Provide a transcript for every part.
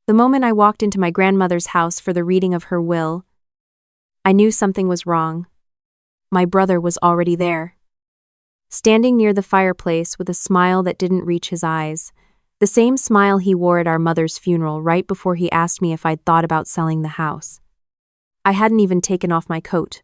The moment I walked into my grandmother's house for the reading of her will, I knew something was wrong. My brother was already there, standing near the fireplace with a smile that didn't reach his eyes, the same smile he wore at our mother's funeral right before he asked me if I'd thought about selling the house. I hadn't even taken off my coat.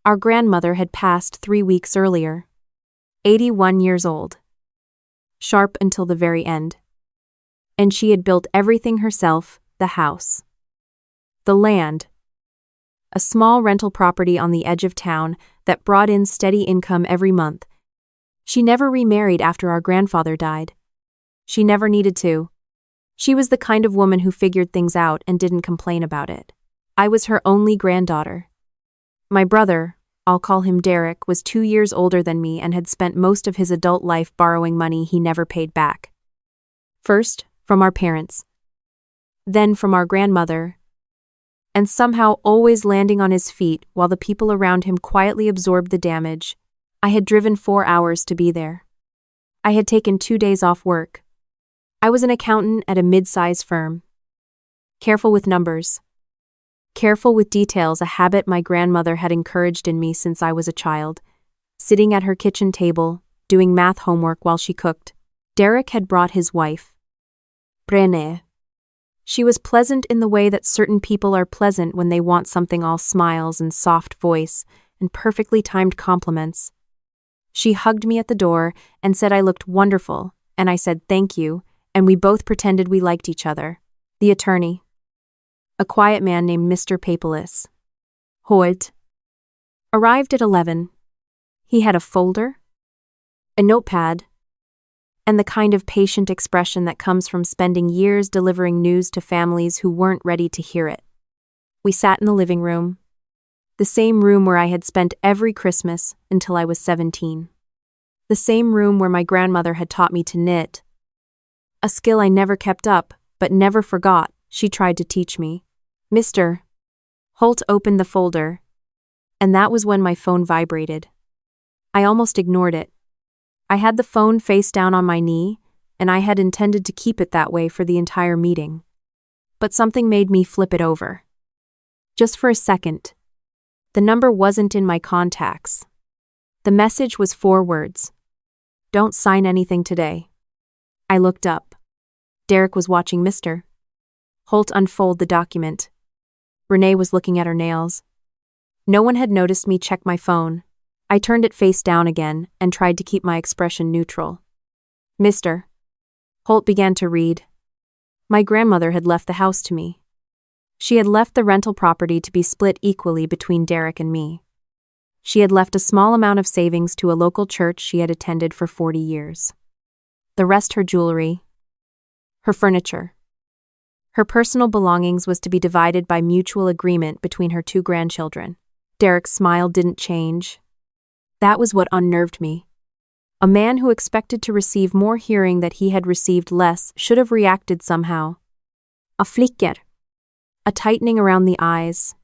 Our grandmother had passed 3 weeks earlier, 81 years old, sharp until the very end. And she had built everything herself: the house, the land, a small rental property on the edge of town that brought in steady income every month. She never remarried after our grandfather died. She never needed to. She was the kind of woman who figured things out and didn't complain about it. I was her only granddaughter. My brother, I'll call him Derek, was 2 years older than me and had spent most of his adult life borrowing money he never paid back. First, from our parents, then from our grandmother, and somehow always landing on his feet while the people around him quietly absorbed the damage. I had driven 4 hours to be there. I had taken 2 days off work. I was an accountant at a mid-size firm. Careful with numbers. Careful with details, a habit my grandmother had encouraged in me since I was a child. Sitting at her kitchen table, doing math homework while she cooked, Derek had brought his wife, Brené. She was pleasant in the way that certain people are pleasant when they want something, all smiles and soft voice and perfectly timed compliments. She hugged me at the door and said I looked wonderful, and I said thank you, and we both pretended we liked each other. The attorney, a quiet man named Mr. Papelis, Holt, arrived at 11. He had a folder, a notepad, and the kind of patient expression that comes from spending years delivering news to families who weren't ready to hear it. We sat in the living room, the same room where I had spent every Christmas until I was 17. The same room where my grandmother had taught me to knit, a skill I never kept up, but never forgot. She tried to teach me. Mr. Holt opened the folder, and that was when my phone vibrated. I almost ignored it. I had the phone face down on my knee, and I had intended to keep it that way for the entire meeting. But something made me flip it over. Just for a second. The number wasn't in my contacts. The message was 4 words. Don't sign anything today. I looked up. Derek was watching Mr. Holt unfold the document. Renee was looking at her nails. No one had noticed me check my phone. I turned it face down again and tried to keep my expression neutral. Mr. Holt began to read. My grandmother had left the house to me. She had left the rental property to be split equally between Derek and me. She had left a small amount of savings to a local church she had attended for 40 years. The rest her jewelry, her furniture. Her personal belongings was to be divided by mutual agreement between her 2 grandchildren. Derek's smile didn't change. That was what unnerved me. A man who expected to receive more hearing that he had received less should have reacted somehow. A flicker. A tightening around the eyes.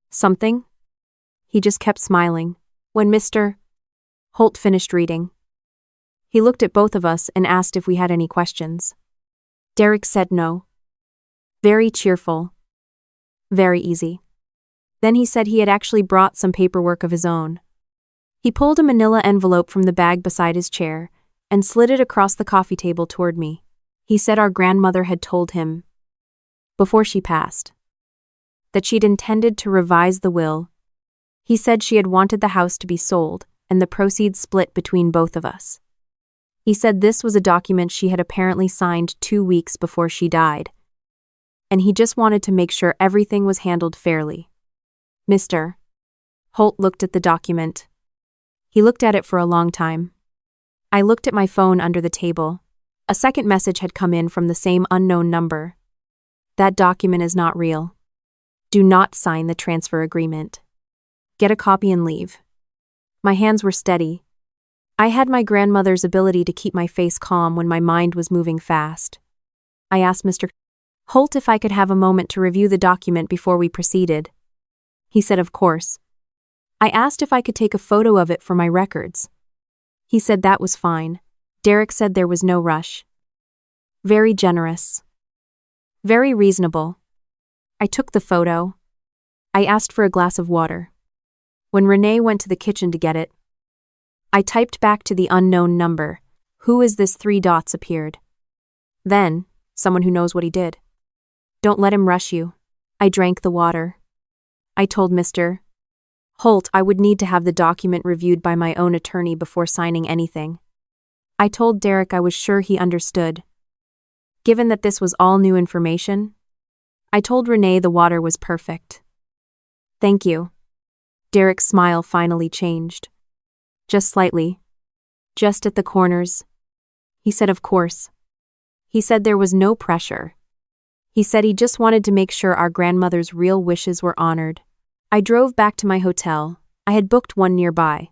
Something? He just kept smiling. When Mr. Holt finished reading, he looked at both of us and asked if we had any questions. Derek said no. Very cheerful. Very easy. Then he said he had actually brought some paperwork of his own. He pulled a manila envelope from the bag beside his chair and slid it across the coffee table toward me. He said our grandmother had told him, before she passed, that she'd intended to revise the will. He said she had wanted the house to be sold and the proceeds split between both of us. He said this was a document she had apparently signed 2 weeks before she died, and he just wanted to make sure everything was handled fairly. Mr. Holt looked at the document. He looked at it for a long time. I looked at my phone under the table. A second message had come in from the same unknown number. That document is not real. Do not sign the transfer agreement. Get a copy and leave. My hands were steady. I had my grandmother's ability to keep my face calm when my mind was moving fast. I asked Mr. Holt if I could have a moment to review the document before we proceeded. He said of course. I asked if I could take a photo of it for my records. He said that was fine. Derek said there was no rush. Very generous. Very reasonable. I took the photo. I asked for a glass of water. When Renee went to the kitchen to get it, I typed back to the unknown number. Who is this? 3 dots appeared. Then, someone who knows what he did. Don't let him rush you. I drank the water. I told Mr. Holt I would need to have the document reviewed by my own attorney before signing anything. I told Derek I was sure he understood. Given that this was all new information, I told Renee the water was perfect. Thank you. Derek's smile finally changed. Just slightly. Just at the corners. He said of course. He said there was no pressure. He said he just wanted to make sure our grandmother's real wishes were honored. I drove back to my hotel. I had booked one nearby.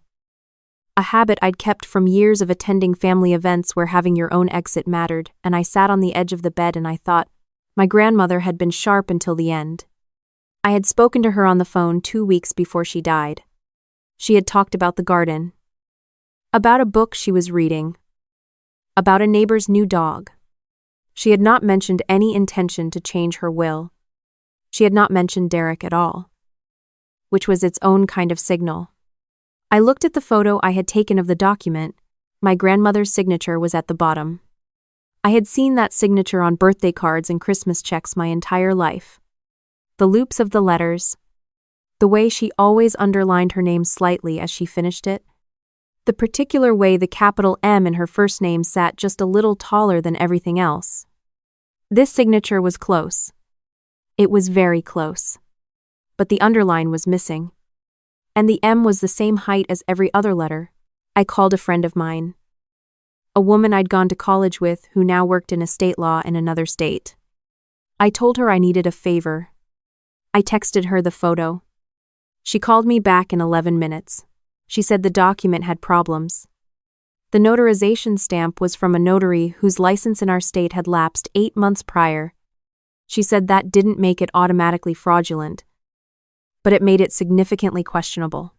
A habit I'd kept from years of attending family events where having your own exit mattered, and I sat on the edge of the bed and I thought, my grandmother had been sharp until the end. I had spoken to her on the phone 2 weeks before she died. She had talked about the garden. About a book she was reading. About a neighbor's new dog. She had not mentioned any intention to change her will. She had not mentioned Derek at all. Which was its own kind of signal. I looked at the photo I had taken of the document. My grandmother's signature was at the bottom. I had seen that signature on birthday cards and Christmas checks my entire life. The loops of the letters. The way she always underlined her name slightly as she finished it. The particular way the capital M in her first name sat just a little taller than everything else. This signature was close. It was very close. But the underline was missing. And the M was the same height as every other letter. I called a friend of mine. A woman I'd gone to college with who now worked in estate law in another state. I told her I needed a favor. I texted her the photo. She called me back in 11 minutes. She said the document had problems. The notarization stamp was from a notary whose license in our state had lapsed 8 months prior. She said that didn't make it automatically fraudulent, but it made it significantly questionable.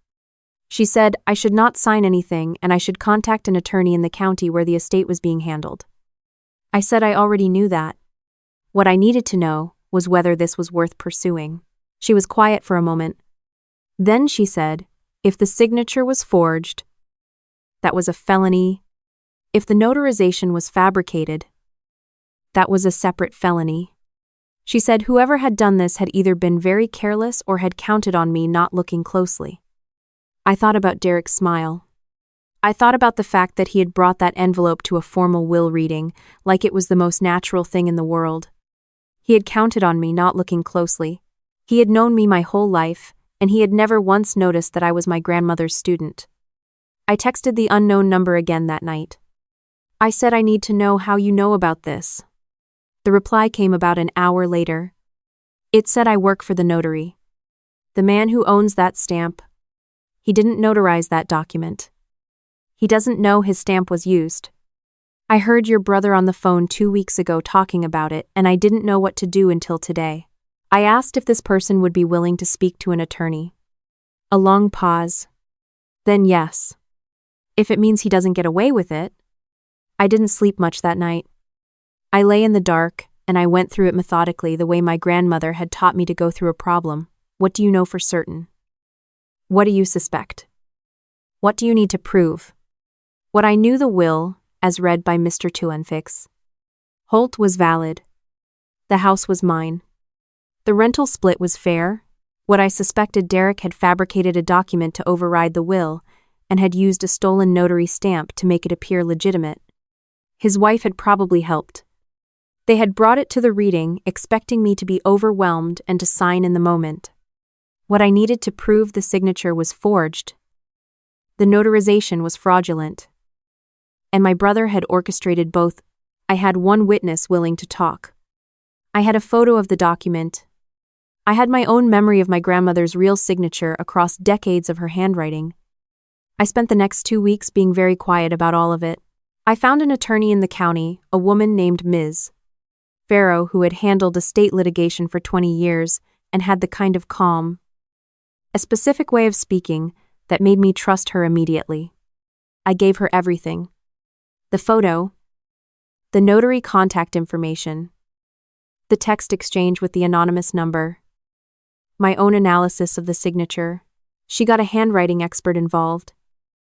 She said I should not sign anything and I should contact an attorney in the county where the estate was being handled. I said I already knew that. What I needed to know was whether this was worth pursuing. She was quiet for a moment. Then she said, if the signature was forged, that was a felony. If the notarization was fabricated, that was a separate felony. She said whoever had done this had either been very careless or had counted on me not looking closely. I thought about Derek's smile. I thought about the fact that he had brought that envelope to a formal will reading, like it was the most natural thing in the world. He had counted on me not looking closely. He had known me my whole life, and he had never once noticed that I was my grandmother's student. I texted the unknown number again that night. I said I need to know how you know about this. The reply came about an hour later. It said I work for the notary. The man who owns that stamp. He didn't notarize that document. He doesn't know his stamp was used. I heard your brother on the phone 2 weeks ago talking about it, and I didn't know what to do until today. I asked if this person would be willing to speak to an attorney. A long pause. Then yes. If it means he doesn't get away with it. I didn't sleep much that night. I lay in the dark, and I went through it methodically the way my grandmother had taught me to go through a problem. What do you know for certain? What do you suspect? What do you need to prove? What I knew the will, as read by Mr. Tuenfix. Holt was valid. The house was mine. The rental split was fair. What I suspected Derek had fabricated a document to override the will, and had used a stolen notary stamp to make it appear legitimate. His wife had probably helped. They had brought it to the reading, expecting me to be overwhelmed and to sign in the moment. What I needed to prove the signature was forged. The notarization was fraudulent. And my brother had orchestrated both. I had one witness willing to talk. I had a photo of the document. I had my own memory of my grandmother's real signature across decades of her handwriting. I spent the next 2 weeks being very quiet about all of it. I found an attorney in the county, a woman named Ms. Farrow, who had handled estate litigation for 20 years and had the kind of calm, a specific way of speaking that made me trust her immediately. I gave her everything. The photo, the notary contact information, The text exchange with the anonymous number. My own analysis of the signature. She got a handwriting expert involved.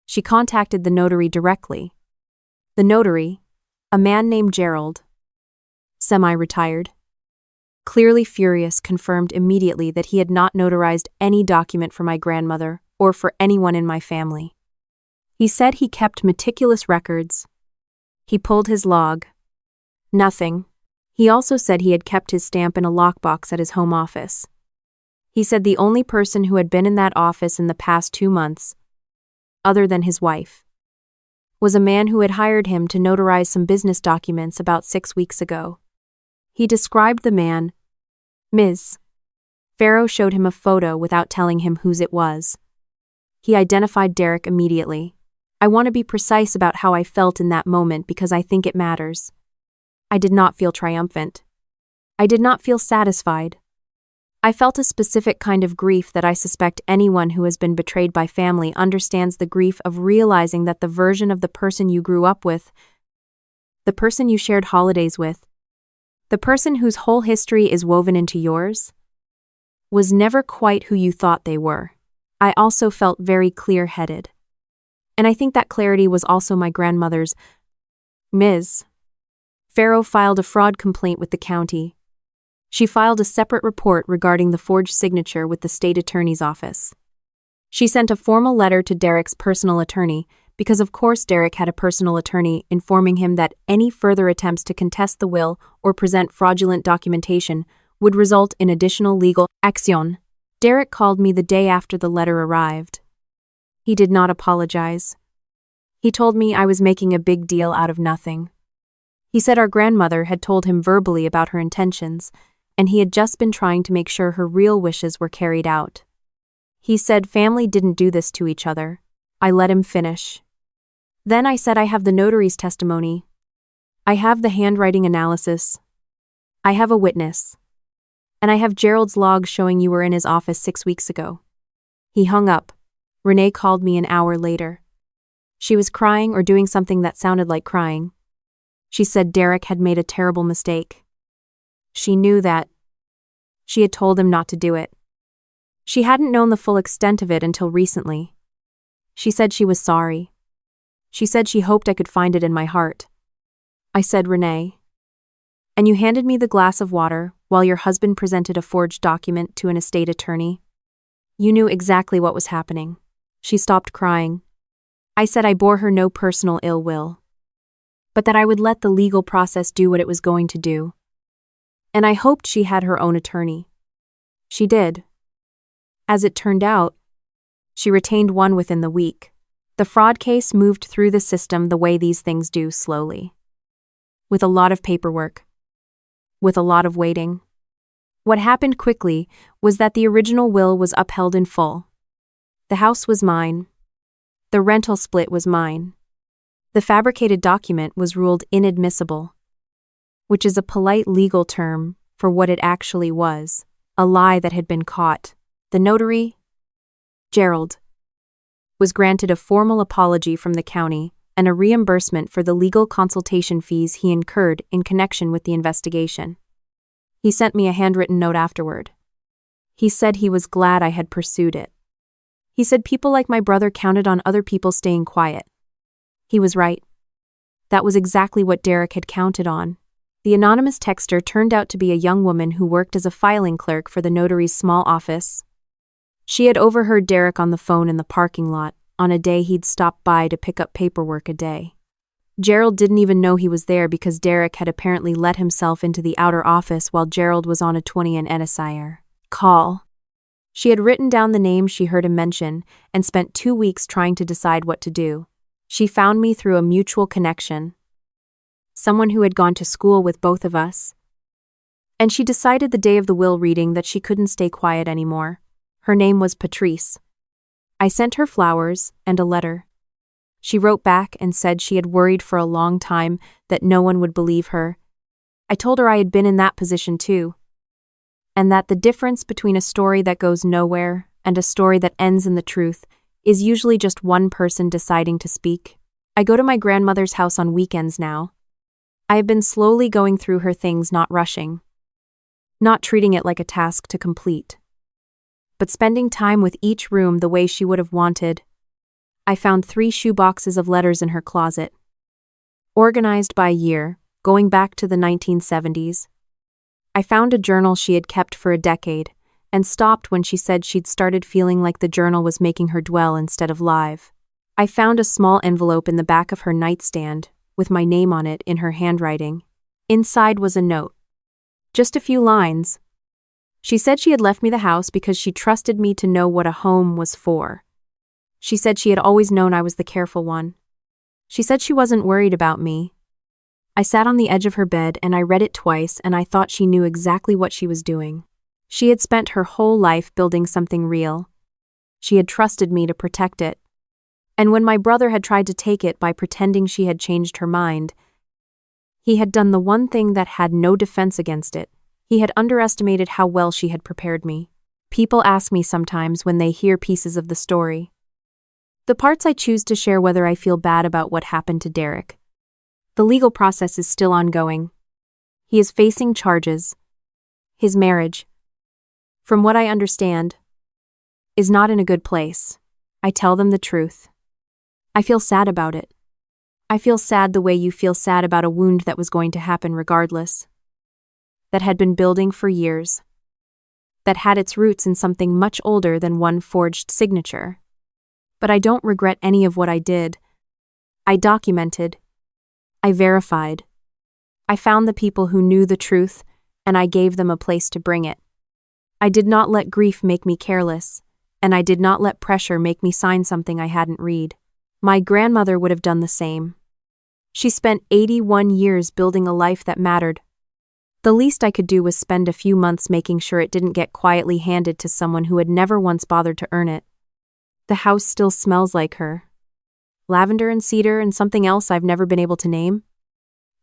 She contacted the notary directly. The notary, a man named Gerald, semi-retired, clearly furious, confirmed immediately that he had not notarized any document for my grandmother or for anyone in my family. He said he kept meticulous records. He pulled his log. Nothing. He also said he had kept his stamp in a lockbox at his home office. He said the only person who had been in that office in the past 2 months, other than his wife, was a man who had hired him to notarize some business documents about 6 weeks ago. He described the man, Ms. Farrow showed him a photo without telling him whose it was. He identified Derek immediately. I want to be precise about how I felt in that moment because I think it matters. I did not feel triumphant. I did not feel satisfied. I felt a specific kind of grief that I suspect anyone who has been betrayed by family understands, the grief of realizing that the version of the person you grew up with, the person you shared holidays with, the person whose whole history is woven into yours, was never quite who you thought they were. I also felt very clear-headed. And I think that clarity was also my grandmother's. Ms. Farrow filed a fraud complaint with the county. She filed a separate report regarding the forged signature with the state attorney's office. She sent a formal letter to Derek's personal attorney, because of course Derek had a personal attorney, informing him that any further attempts to contest the will or present fraudulent documentation would result in additional legal action. Derek called me the day after the letter arrived. He did not apologize. He told me I was making a big deal out of nothing. He said our grandmother had told him verbally about her intentions, and he had just been trying to make sure her real wishes were carried out. He said family didn't do this to each other. I let him finish. Then I said I have the notary's testimony. I have the handwriting analysis. I have a witness. And I have Gerald's log showing you were in his office 6 weeks ago. He hung up. Renee called me an hour later. She was crying or doing something that sounded like crying. She said Derek had made a terrible mistake. She knew that. She had told him not to do it. She hadn't known the full extent of it until recently. She said she was sorry. She said she hoped I could find it in my heart. I said, Renee. And you handed me the glass of water while your husband presented a forged document to an estate attorney. You knew exactly what was happening. She stopped crying. I said I bore her no personal ill will, but that I would let the legal process do what it was going to do. And I hoped she had her own attorney. She did. As it turned out, she retained one within the week. The fraud case moved through the system the way these things do, slowly. With a lot of paperwork. With a lot of waiting. What happened quickly was that the original will was upheld in full. The house was mine. The rental split was mine. The fabricated document was ruled inadmissible, which is a polite legal term for what it actually was, a lie that had been caught. The notary, Gerald, was granted a formal apology from the county and a reimbursement for the legal consultation fees he incurred in connection with the investigation. He sent me a handwritten note afterward. He said he was glad I had pursued it. He said people like my brother counted on other people staying quiet. He was right. That was exactly what Derek had counted on. The anonymous texter turned out to be a young woman who worked as a filing clerk for the notary's small office. She had overheard Derek on the phone in the parking lot on a day he'd stopped by to pick up paperwork a day. Gerald didn't even know he was there because Derek had apparently let himself into the outer office while Gerald was on a 20 and Edisire call. She had written down the names she heard him mention and spent 2 weeks trying to decide what to do. She found me through a mutual connection, someone who had gone to school with both of us. And she decided the day of the will reading that she couldn't stay quiet anymore. Her name was Patrice. I sent her flowers and a letter. She wrote back and said she had worried for a long time that no one would believe her. I told her I had been in that position too, and that the difference between a story that goes nowhere and a story that ends in the truth is usually just one person deciding to speak. I go to my grandmother's house on weekends now. I have been slowly going through her things, not rushing. not treating it like a task to complete, but spending time with each room the way she would have wanted. I found 3 shoeboxes of letters in her closet, organized by year, going back to the 1970s. I found a journal she had kept for a decade, and stopped when she said she'd started feeling like the journal was making her dwell instead of live. I found a small envelope in the back of her nightstand, with my name on it in her handwriting. Inside was a note. Just a few lines. She said she had left me the house because she trusted me to know what a home was for. She said she had always known I was the careful one. She said she wasn't worried about me. I sat on the edge of her bed and I read it twice, and I thought she knew exactly what she was doing. She had spent her whole life building something real. She had trusted me to protect it. And when my brother had tried to take it by pretending she had changed her mind, he had done the one thing that had no defense against it. He had underestimated how well she had prepared me. People ask me sometimes when they hear pieces of the story. The parts I choose to share whether I feel bad about what happened to Derek. The legal process is still ongoing. He is facing charges. His marriage, from what I understand, is not in a good place. I tell them the truth. I feel sad about it. I feel sad the way you feel sad about a wound that was going to happen regardless. That had been building for years. That had its roots in something much older than one forged signature. But I don't regret any of what I did. I documented. I verified. I found the people who knew the truth, and I gave them a place to bring it. I did not let grief make me careless, and I did not let pressure make me sign something I hadn't read. My grandmother would have done the same. She spent 81 years building a life that mattered. The least I could do was spend a few months making sure it didn't get quietly handed to someone who had never once bothered to earn it. The house still smells like her. Lavender and cedar and something else I've never been able to name.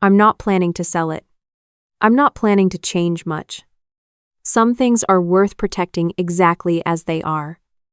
I'm not planning to sell it. I'm not planning to change much. Some things are worth protecting exactly as they are.